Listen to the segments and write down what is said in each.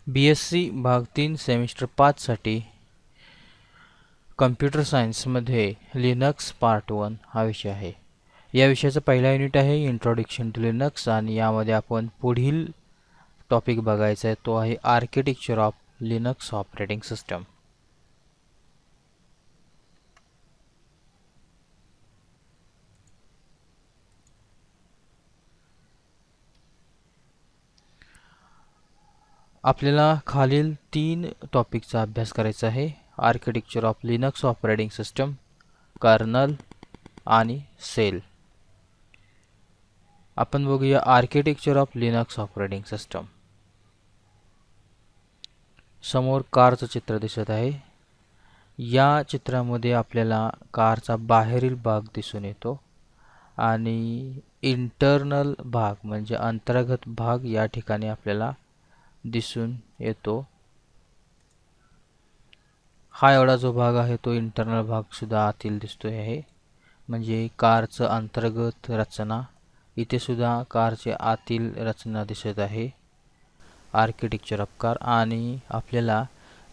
BSc भाग 3 semester 5 साठी computer सायन्समध्ये लिनक्स पार्ट 1 हा विषय आहे. या विषयाचा पहिला युनिट आहे इंट्रोडक्शन टू लिनक्स आणि यामध्ये आपण पुढील टॉपिक बघायचा आहे तो आहे architecture of Linux operating system. आपल्याला खालील 3 टॉपिकचा अभ्यास करायचा आहे. Architecture of Linux operating system, kernel आणि सेल. आपण बघूया architecture of Linux operating system. समोर कारचं चित्र दिसत आहे. या चित्रामध्ये आपल्याला कारचा बाहेरील भाग दिसून येतो आणि इंटरनल भाग म्हणजे अंतर्गत भाग या ठिकाणी आपल्याला दिसून येतो. हा एवढा जो भाग आहे तो इंटरनल भाग सुद्धा आतील दिसतोय आहे. म्हणजे कारचं अंतर्गत रचना, इथे सुद्धा कारचे आतील रचना दिसत आहे. Architecture of car. आणि आपल्याला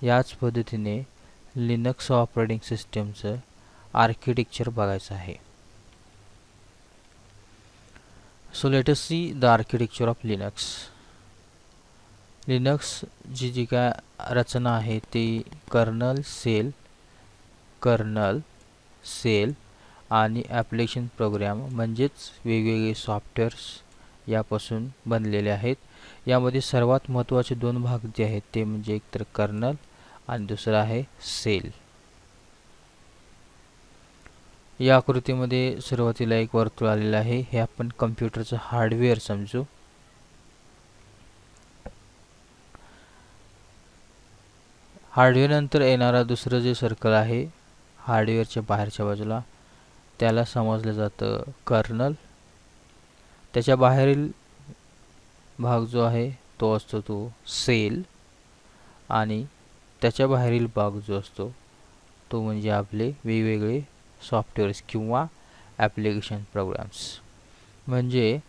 याच पद्धतीने लिनक्स ऑपरेटिंग सिस्टमचं आर्किटेक्चर बघायचं आहे. So let us see the architecture of Linux. Linux जी काय रचना आहे ती कर्नल, सेल आणि ॲप्लिकेशन प्रोग्राम म्हणजेच वेगवेगळे सॉफ्टवेअर्स यापासून बनलेले आहेत. यामध्ये सर्वात महत्त्वाचे 2 भाग जे आहेत ते म्हणजे एक तर कर्नल आणि दुसरा आहे सेल. या आकृतीमध्ये सुरुवातीला एक वर्तुळ आलेलं आहे. हे आपण कम्प्युटरचं हार्डवेअर समजू. हार्डवेअर नंतर येणारा दुसरं जे सर्कल आहे हार्डवेअरच्या बाहेरच्या बाजूला त्याला समजलं जातं कर्नल. त्याच्या बाहेरील भाग जो आहे तो असतो तो सेल आणि त्याच्या बाहेरील भाग जो असतो तो म्हणजे आपले वेगवेगळे सॉफ्टवेअर्स किंवा ॲप्लिकेशन प्रोग्राम्स. म्हणजे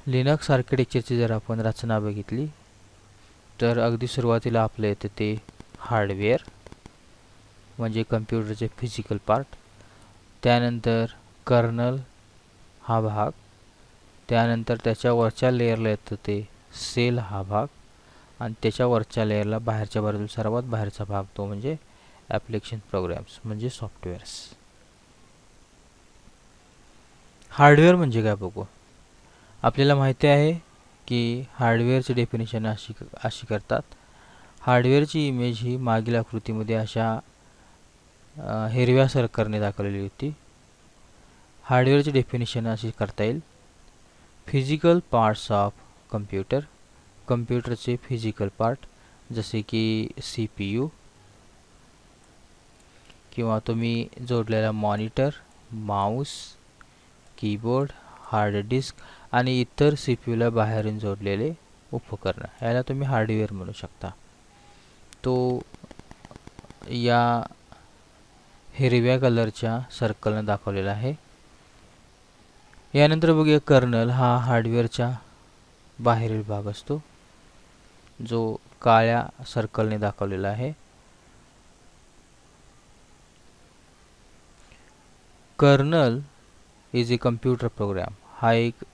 लिनक्स आर्किटेक्चरची जर आपण रचना बघितली तर अगदी सुरुवातीला आपलं येतं ते हार्डवेअर म्हणजे कम्प्युटरचे फिजिकल पार्ट, त्यानंतर कर्नल हा भाग, त्यानंतर त्याच्या वरच्या लेयरला येतं ते सेल हा भाग आणि त्याच्या वरच्या लेयरला बाहेरच्या बाजूला सर्वात बाहेरचा भाग तो म्हणजे ॲप्लिकेशन प्रोग्राम्स म्हणजे सॉफ्टवेअर्स. हार्डवेअर म्हणजे काय बघू. आपल्याला माहिती आहे की हार्डवेअरची डेफिनेशन अशी करतात. हार्डवेअरची इमेज ही मागील आकृतीमध्ये अशा हिरव्या सर्कलने दाखवलेली होती. हार्डवेअरची डेफिनेशन अशी करता येईल. फिजिकल पार्ट्स ऑफ कम्प्युटर, कम्प्युटरचे फिजिकल पार्ट जसे की CPU किंवा तुम्ही जोडलेला monitor, mouse, keyboard, hard disk आणि इतर CPUला बाहेरून जोडलेले उपकरण याला तुम्ही हार्डवेअर म्हणू शकता. तो या हिरव्या कलरच्या सर्कलने दाखवलेला आहे. यानंतर बघूया कर्नल हा हार्डवेअरच्या बाहेरील भाग असतो जो काळ्या सर्कलने दाखवलेला आहे. Kernel is a computer program. हा एक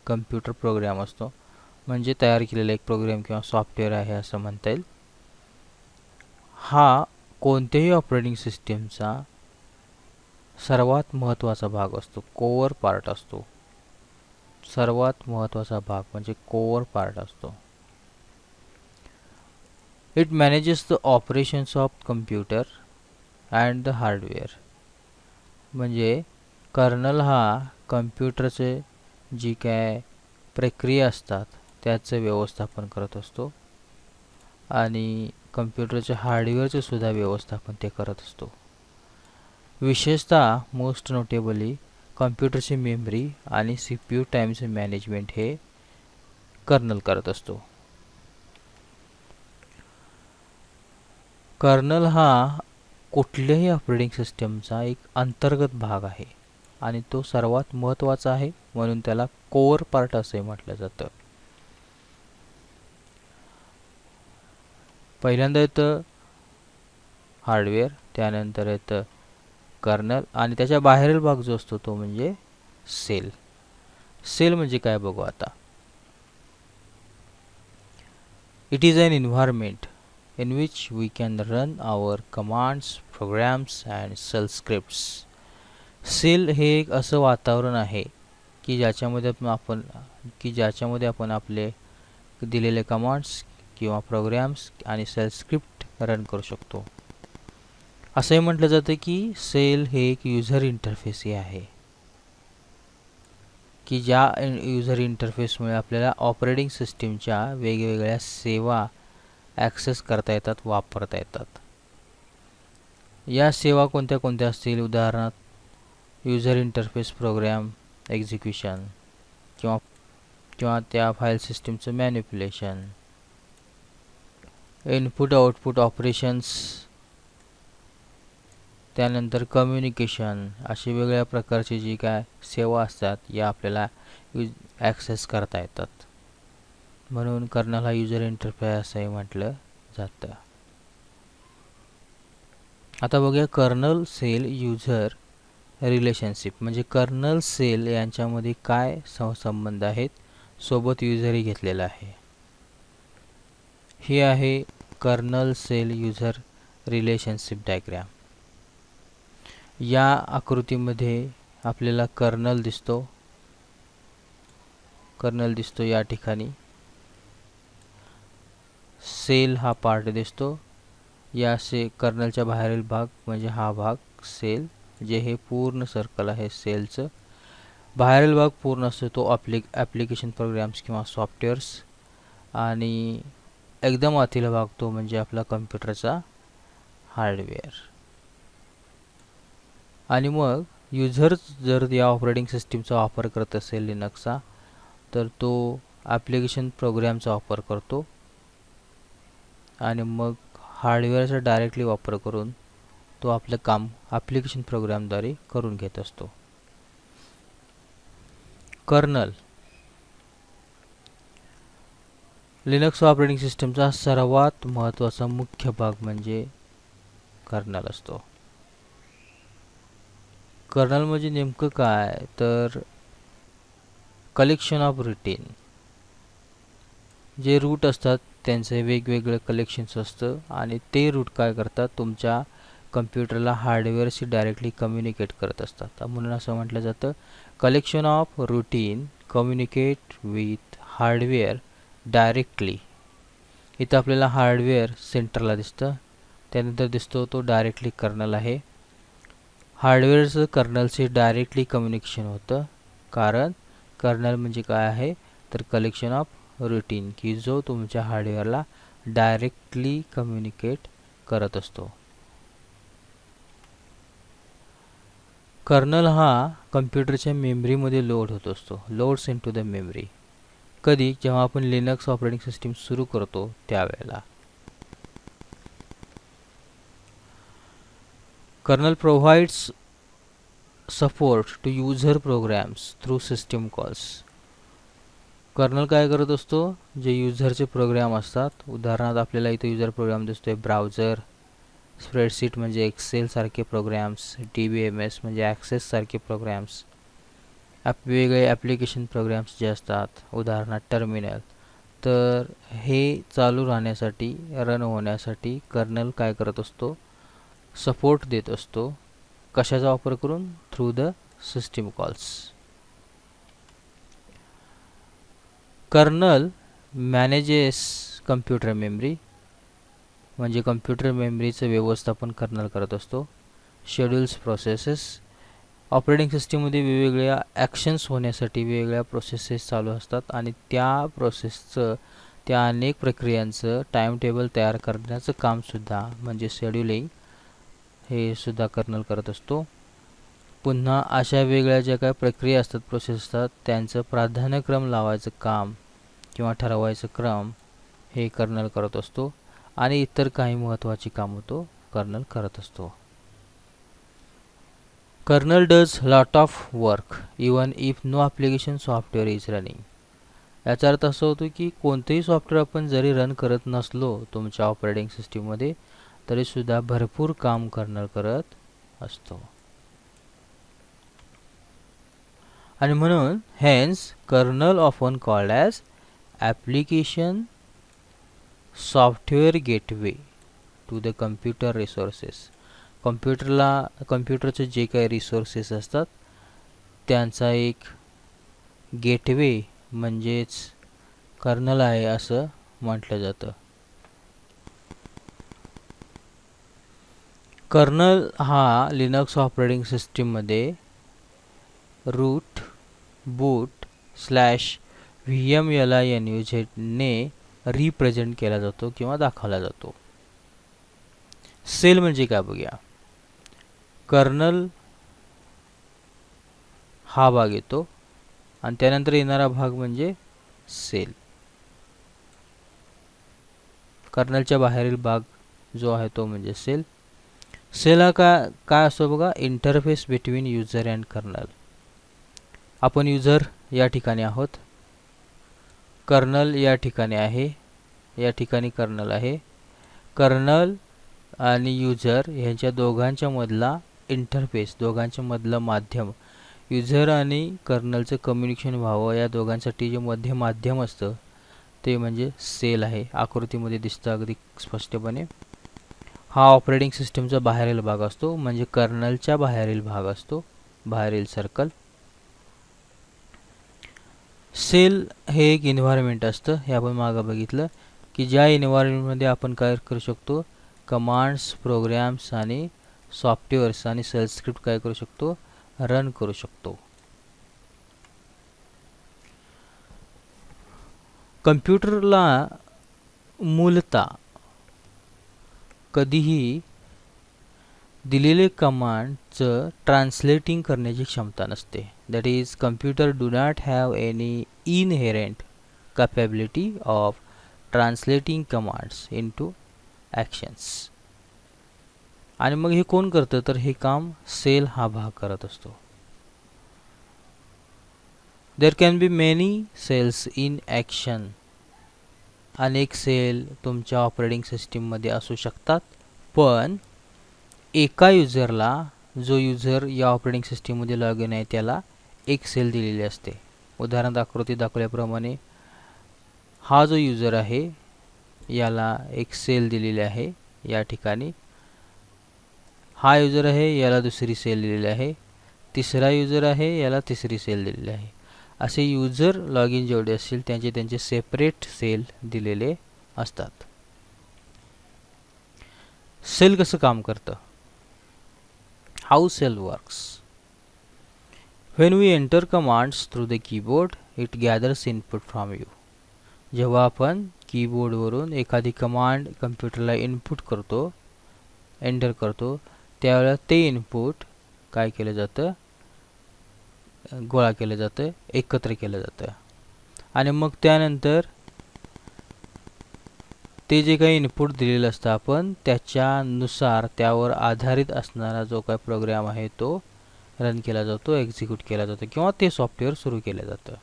कम्प्युटर प्रोग्राम असतो म्हणजे तयार केलेला एक प्रोग्राम किंवा सॉफ्टवेअर आहे असं म्हणता येईल. हा कोणत्याही ऑपरेटिंग सिस्टीमचा सर्वात महत्त्वाचा भाग असतो, कोअर पार्ट असतो. सर्वात महत्त्वाचा भाग म्हणजे कोअर पार्ट असतो. It manages the operations of computer and the hardware. म्हणजे कर्नल हा कम्प्युटरचे जी काय प्रक्रिया असतात त्याचं व्यवस्थापन करत असतो आणि कम्प्युटरच्या हार्डवेअरचे सुद्धा व्यवस्थापन ते करत असतो. विशेषतः मोस्ट नोटेबली कम्प्युटरची मेमरी आणि CPU टाईमचे मॅनेजमेंट हे कर्नल करत असतो. कर्नल हा कुठल्याही ऑपरेटिंग सिस्टमचा एक अंतर्गत भाग आहे आणि तो सर्वात महत्त्वाचा आहे म्हणून त्याला कोअर पार्ट असे म्हटलं जातं. पहिल्यांदा येतं हार्डवेअर, त्यानंतर येतं कर्नल आणि त्याच्या बाहेरील भाग जो असतो तो म्हणजे सेल. सेल म्हणजे काय बघू आता. It is an environment in which we can run our commands, programs and shell scripts. Shell हे एक असं वातावरण आहे की ज्याच्यामध्ये आपण आपले दिलेले कमांड्स किंवा प्रोग्राम्स आणि सेल स्क्रिप्ट रन करू शकतो. असंही म्हटलं जातं की सेल हे एक युजर इंटरफेस आहे की ज्या युजर इंटरफेसमुळे आपल्याला ऑपरेटिंग सिस्टीमच्या वेगवेगळ्या सेवा ॲक्सेस करता येतात, वापरता येतात. या सेवा कोणत्या कोणत्या असतील, उदाहरणार्थ युजर इंटरफेस प्रोग्राम एक्झिक्युशन किंवा त्या फाईल सिस्टीमचं मॅनिप्युलेशन, इनपुट आउटपुट ऑपरेशन्स, त्यानंतर कम्युनिकेशन, अशी वेगवेगळ्या प्रकारची जी काय सेवा असतात या आपल्याला ॲक्सेस करता येतात. म्हणून कर्नल हा युजर इंटरफेस असंही म्हटलं जातं. आता बघूया कर्नल सेल युजर रिलेशनशिप, म्हणजे कर्नल सेल यांच्यामध्ये काय संबंध आहेत, सोबत युजरही घेतलेला आहे. ही आहे kernel shell user relationship diagram. या आकृतीमध्ये आपल्याला कर्नल दिसतो या ठिकाणी. सेल हा पार्ट दिसतो. या कर्नलच्या बाहेरील भाग म्हणजे हा भाग सेल, जे हे पूर्ण सर्कल आहे सेलचं. बाहेरील भाग पूर्ण असतो तो ॲप्लिकेशन प्रोग्राम्स किंवा सॉफ्टवेअर्स, आणि एकदम आतील भाग तो म्हणजे आपला कम्प्युटरचा हार्डवेअर. आणि मग युजर जर या ऑपरेटिंग सिस्टीमचा वापर करत असेल लिनक्सचा, तर तो ॲप्लिकेशन प्रोग्रामचा वापर करतो आणि मग हार्डवेअरचा डायरेक्टली वापर करून तो आपलं काम ॲप्लिकेशन प्रोग्रामद्वारे करून घेत असतो. कर्नल लिनक्स ऑपरेटिंग सिस्टीमचा सर्वात महत्त्वाचा मुख्य भाग म्हणजे कर्नल असतो. कर्नल म्हणजे नेमकं काय, तर कलेक्शन ऑफ रूटीन. जे रूट असतात त्यांचे वेगवेगळे कलेक्शन्स असतं आणि ते रूट काय करतात, तुमच्या कम्प्युटरला हार्डवेअरशी डायरेक्टली कम्युनिकेट करत असतात. म्हणून असं म्हटलं जातं collection of routine communicate with hardware directly. इथं आपल्याला हार्डवेअर सेंटरला दिसतं, त्यानंतर दिसतो तो डायरेक्टली कर्नल आहे. हार्डवेअरचं कर्नलशी डायरेक्टली कम्युनिकेशन होतं, कारण कर्नल म्हणजे काय आहे तर कलेक्शन ऑफ रूटीन, की जो तुमच्या हार्डवेअरला डायरेक्टली कम्युनिकेट करत असतो. कर्नल हा कम्प्युटरच्या मेमरीमध्ये लोड होत असतो, loads into the memory. कधी, जेव्हा आपण लिनक्स ऑपरेटिंग सिस्टीम सुरू करतो त्यावेळेला. Kernel provides support to user programs through system calls. Kernel काय करत असतो, जे युजरचे प्रोग्राम असतात, उदाहरणार्थ आपल्याला इथे युजर प्रोग्राम दिसतोय ब्राउझर, स्प्रेडशीट म्हणजे एक्सेल सारखे प्रोग्राम्स, DBMS म्हणजे ॲक्सेस सारखे प्रोग्राम्स, वेगवेगळे ॲप्लिकेशन प्रोग्राम्स जे असतात, उदाहरणार्थ टर्मिनल. तर हे चालू राहण्यासाठी, रन होण्यासाठी कर्नल काय करत असतो, सपोर्ट देत असतो. कशाचा वापर करून, through the system calls. Kernel manages computer memory, म्हणजे कम्प्युटर मेमरीचं व्यवस्थापन कर्नल करत असतो. शेड्यूल्स प्रोसेसेस, ऑपरेटिंग सिस्टीममध्ये वेगवेगळ्या ॲक्शन्स होण्यासाठी वेगवेगळ्या प्रोसेसेस चालू असतात आणि त्या प्रोसेसचं, त्या अनेक प्रक्रियांचं टाईम टेबल तयार करण्याचं कामसुद्धा म्हणजे शेड्युलिंग हे सुद्धा कर्नल करत असतो. पुन्हा अशा वेगळ्या ज्या काही प्रक्रिया असतात, प्रोसेस असतात, त्यांचं प्राधान्यक्रम लावायचं काम किंवा ठरवायचं क्रम हे कर्नल करत असतो आणि इतर काही महत्त्वाची कामं तो कर्नल करत असतो. Kernel does lot of work even if no application software is running. याचा अर्थ असा होतो की कोणतेही सॉफ्टवेअर आपण जरी रन करत नसलो तुमच्या ऑपरेटिंग सिस्टीममध्ये तरीसुद्धा भरपूर काम कर्नल करत असतो. आणि म्हणून hence kernel often called as application software gateway to the computer resources. कम्प्युटरचे जे काही रिसोर्सेस असतात त्यांचा एक गेटवे म्हणजेच कर्नल आहे असं म्हटलं जातं. कर्नल हा लिनक्स ऑपरेटिंग सिस्टीममध्ये रूट बूट स्लॅश VMLINUZ ने रिप्रेझेंट केला जातो किंवा दाखवला जातो. सेल म्हणजे काय बघूया. कर्नल हा भाग येतो आणि त्यानंतर येणारा भाग म्हणजे सेल. कर्नलच्या बाहेरील भाग जो आहे तो म्हणजे सेल. सेल हा काय असतो बघा, interface between user and kernel. आपण युजर या ठिकाणी आहोत, कर्नल या ठिकाणी आहे, या ठिकाणी कर्नल आहे. कर्नल आणि युजर ह्यांच्या दोघांच्या मधला इंटरफेस, दोघांच्या मधलं माध्यम, युजर आणि कर्नलचं कम्युनिकेशन व्हावं या दोघांसाठी जे मध्य माध्यम असतं ते म्हणजे सेल आहे. आकृतीमध्ये दिसतं अगदी स्पष्टपणे. हा ऑपरेटिंग सिस्टीमचा बाहेरील भाग असतो म्हणजे कर्नलच्या बाहेरील भाग असतो, बाहेरील सर्कल. सेल हे एक एन्व्हायरमेंट असतं, हे आपण मागं बघितलं की ज्या एन्व्हायरमेंटमध्ये आपण काय करू शकतो, कमांड्स, प्रोग्राम्स आणि सॉफ्टवेअर्स आणि सेल स्क्रिप्ट काय करू शकतो, रन करू शकतो. कम्प्युटरला मूलतः कधीही दिलेले कमांडचं ट्रान्सलेटिंग करण्याची क्षमता नसते. That is computer do not have any inherent capability of translating commands into actions. आणि मग हे कोण करतं, तर हे काम सेल हा भाग करत असतो. There can be many shells in action. अनेक सेल तुमच्या ऑपरेटिंग सिस्टीममध्ये असू शकतात, पण एका युजरला, जो युजर या ऑपरेटिंग सिस्टीममध्ये लॉग इन आहे त्याला एक सेल दिलेली असते. उदाहरणार्थ आकृती दाखवल्याप्रमाणे हा जो युजर आहे याला एक सेल दिलेली आहे या ठिकाणी. हा युजर आहे याला दुसरी सेल दिलेली आहे. तिसरा युजर आहे याला तिसरी सेल दिलेली आहे. असे युजर लॉग इन जेवढे असतील त्यांचे सेपरेट सेल दिलेले असतात. सेल कसं काम करतं, how shell works. When we enter commands through the keyboard it gathers input from you. जेव्हा आपण कीबोर्डवरून एखादी कमांड कम्प्युटरला इनपुट करतो, एंटर करतो, त्यावेळेला ते इनपुट काय केलं जातं, गोळा केलं जातं, एकत्र केलं जातं. आणि मग त्यानंतर ते जे काही इनपुट दिलेलं असतं आपण त्याच्यानुसार त्यावर आधारित असणारा जो काही प्रोग्राम आहे तो रन केला जातो, एक्झिक्यूट केला जातो किंवा ते सॉफ्टवेअर सुरू केलं जातं.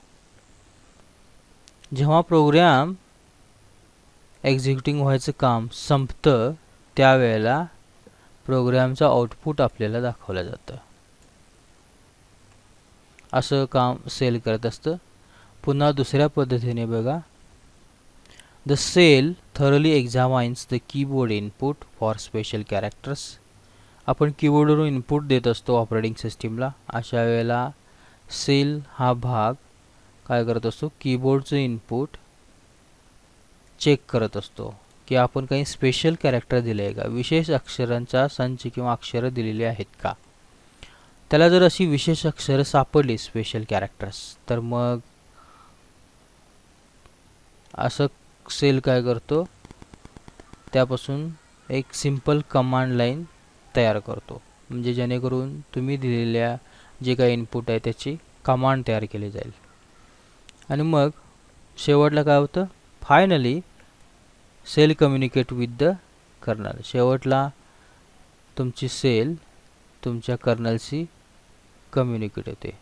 जेव्हा प्रोग्राम एक्झिक्युटिंग व्हायचं काम संपतं त्यावेळेला प्रोग्रामचं आउटपुट आपल्याला दाखवलं जातं. असं काम सेल करत असतं. पुन्हा दुसऱ्या पद्धतीने बघा, the shell thoroughly examines the keyboard input for special characters. आपण कीबोर्डवरून इनपुट देत असतो ऑपरेटिंग सिस्टीमला. अशा वेळेला सेल हा भाग काय करत असतो, कीबोर्डचं इनपुट चेक करत असतो की आपण काही स्पेशल कॅरेक्टर दिले आहे का, विशेष अक्षरांचा संच किंवा अक्षरं दिलेली आहेत का. त्याला जर अशी विशेष अक्षरं सापडली, स्पेशल कॅरेक्टर्स, तर मग असं सेल काय करतो, त्यापासून एक सिंपल कमांड लाईन तयार करतो, म्हणजे जेणेकरून तुम्ही दिलेल्या जे काही इनपुट आहे त्याची कमांड तयार केली जाईल. आणि मग शेवटला काय होतं, finally shell communicate with the kernel. शेवटला तुमची सेल तुमच्या कर्नलशी कम्युनिकेट होते.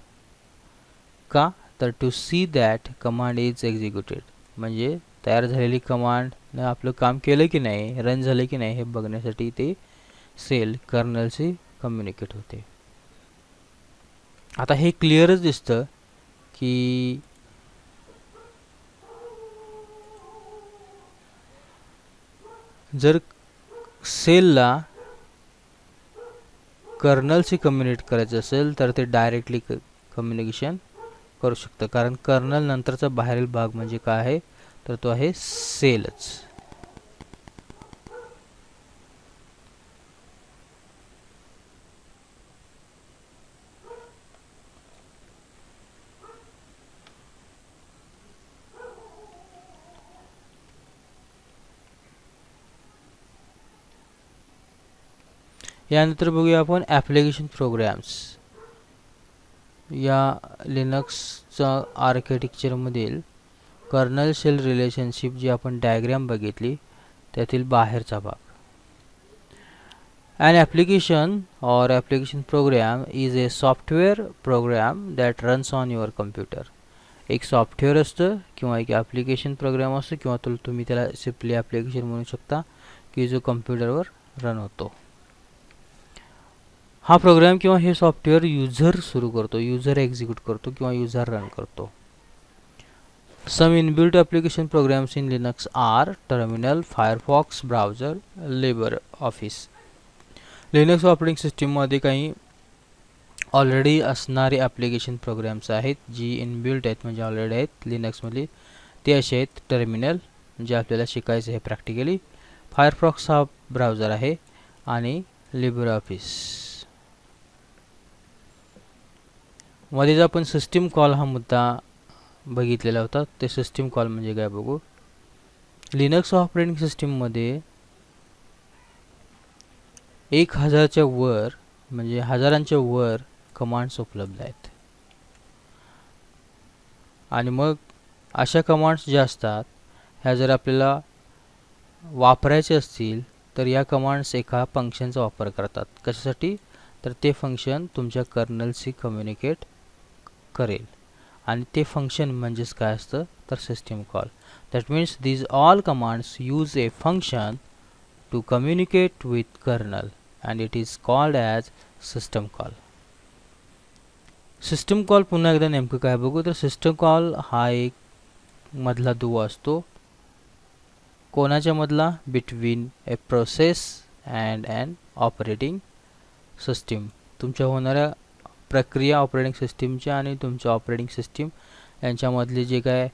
का, तर to see that command is executed, म्हणजे तयार झालेली कमांडनं आपलं काम केलं की नाही, रन झालं की नाही हे बघण्यासाठी ते सेल कर्नलशी कम्युनिकेट होते. आता हे क्लिअरच दिसतं की जर सेलला कर्नलशी कम्युनिकेट करायचं असेल तर ते डायरेक्टली कम्युनिकेशन करू शकतं, कारण कर्नल नंतरचा बाहेरील भाग म्हणजे काय आहे तर तो आहे सेलच. यानंतर बघूया आपण ॲप्लिकेशन प्रोग्रॅम्स. या लिनक्सचा आर्किटेक्चरमधील कर्नल शेल रिलेशनशिप जी आपण डायग्राम बघितली त्यातील बाहेरचा भाग. An application or application program is a software program that runs on your computer. एक सॉफ्टवेअर असतं किंवा एक ॲप्लिकेशन प्रोग्राम असतो किंवा तुम्ही त्याला सिम्पली ॲप्लिकेशन म्हणू शकता की जो कम्प्युटरवर रन होतो. हा प्रोग्राम किंवा हे सॉफ्टवेअर युजर सुरू करतो, युजर एक्झिक्यूट करतो किंवा युजर रन करतो. Some inbuilt application programs in Linux are Terminal, Firefox, Browser, LibreOffice. Linux operating सिस्टीममध्ये काही ऑलरेडी असणारे ॲप्लिकेशन प्रोग्राम्स आहेत जी इनबिल्ट आहेत, म्हणजे ऑलरेडी आहेत लिनक्समधली. ते असे आहेत टर्मिनल, जे आपल्याला शिकायचं आहे प्रॅक्टिकली. फायरफॉक्स हा ब्राउझर आहे आणि लिब्रे ऑफिस. मध्येच आपण सिस्टीम कॉल हा मुद्दा बघितलेला होता. ते सिस्टीम कॉल म्हणजे काय बघू. लिनक्स ऑपरेटिंग सिस्टीममध्ये 1000च्या वर म्हणजे हजारांच्या वर कमांड्स उपलब्ध आहेत. आणि मग अशा कमांड्स ज्या असतात ह्या जर आपल्याला वापरायचे असतील तर या कमांड्स एका फंक्शनचा वापर करतात. कशासाठी तर ते फंक्शन तुमच्या कर्नलशी कम्युनिकेट करेल आणि ते फंक्शन म्हणजेच काय असतं तर system call. That means these all commands use a function to communicate with kernel and it is called as system call. System call पुन्हा एकदा नेमकं काय बघू तर सिस्टम कॉल हा एक मधला दुवा असतो. कोणाच्या मधला between a process and an operating system. तुमच्या होणाऱ्या प्रक्रिया ऑपरेटिंग सिस्टीमच्या आणि तुमच्या ऑपरेटिंग सिस्टीम यांच्यामधले जे काय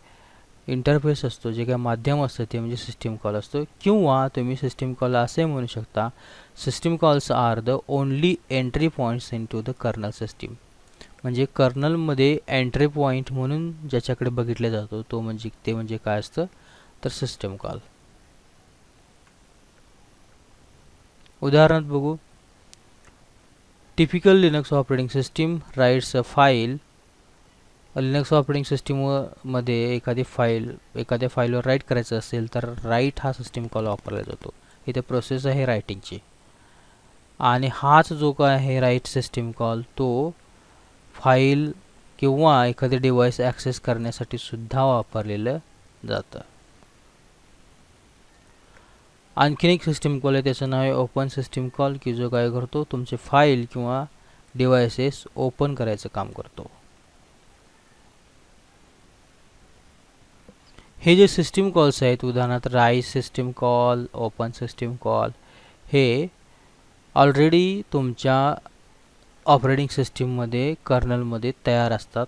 इंटरफेस असतो, जे काय माध्यम असतं ते म्हणजे सिस्टीम कॉल असतो. किंवा तुम्ही सिस्टीम कॉल असे म्हणू शकता system calls are the only entry points into the kernel system. म्हणजे कर्नलमध्ये एंट्री पॉईंट म्हणून ज्याच्याकडे बघितले जातो तो म्हणजे ते म्हणजे काय असतं तर सिस्टीम कॉल. उदाहरण बघू. Typical Linux operating system rights अ फाईल. लिनक्स ऑपरेटिंग सिस्टीममध्ये एखाद्या फाईलवर राईट करायचं असेल तर राईट हा सिस्टीम कॉल वापरला जातो. इथे प्रोसेस आहे रायटिंगची आणि हाच जो काय आहे राईट सिस्टीम कॉल तो फाईल किंवा एखादे डिव्हाइस ॲक्सेस करण्यासाठी सुद्धा वापरलेलं जातं. आणखीन एक सिस्टीम कॉल आहे त्याचं नाव आहे ओपन सिस्टीम कॉल, की जो काय करतो तुमचे फाईल किंवा डिव्हाइसेस ओपन करायचं काम करतो. हे जे सिस्टीम कॉल्स आहेत उदाहरणार्थ write system call, open system call हे ऑलरेडी तुमच्या ऑपरेटिंग सिस्टीममध्ये कर्नलमध्ये तयार असतात.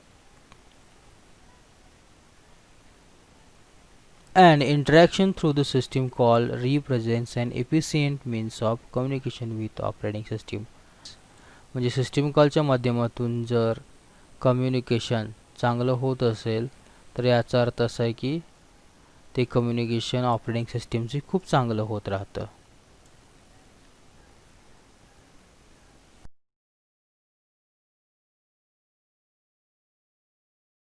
And interaction through the system call represents an efficient means of communication with operating system. म्हणजे सिस्टीम कॉलच्या माध्यमातून जर कम्युनिकेशन चांगलं होत असेल तर याचा अर्थ असा आहे की ते कम्युनिकेशन ऑपरेटिंग सिस्टीमची खूप चांगलं होत राहतं.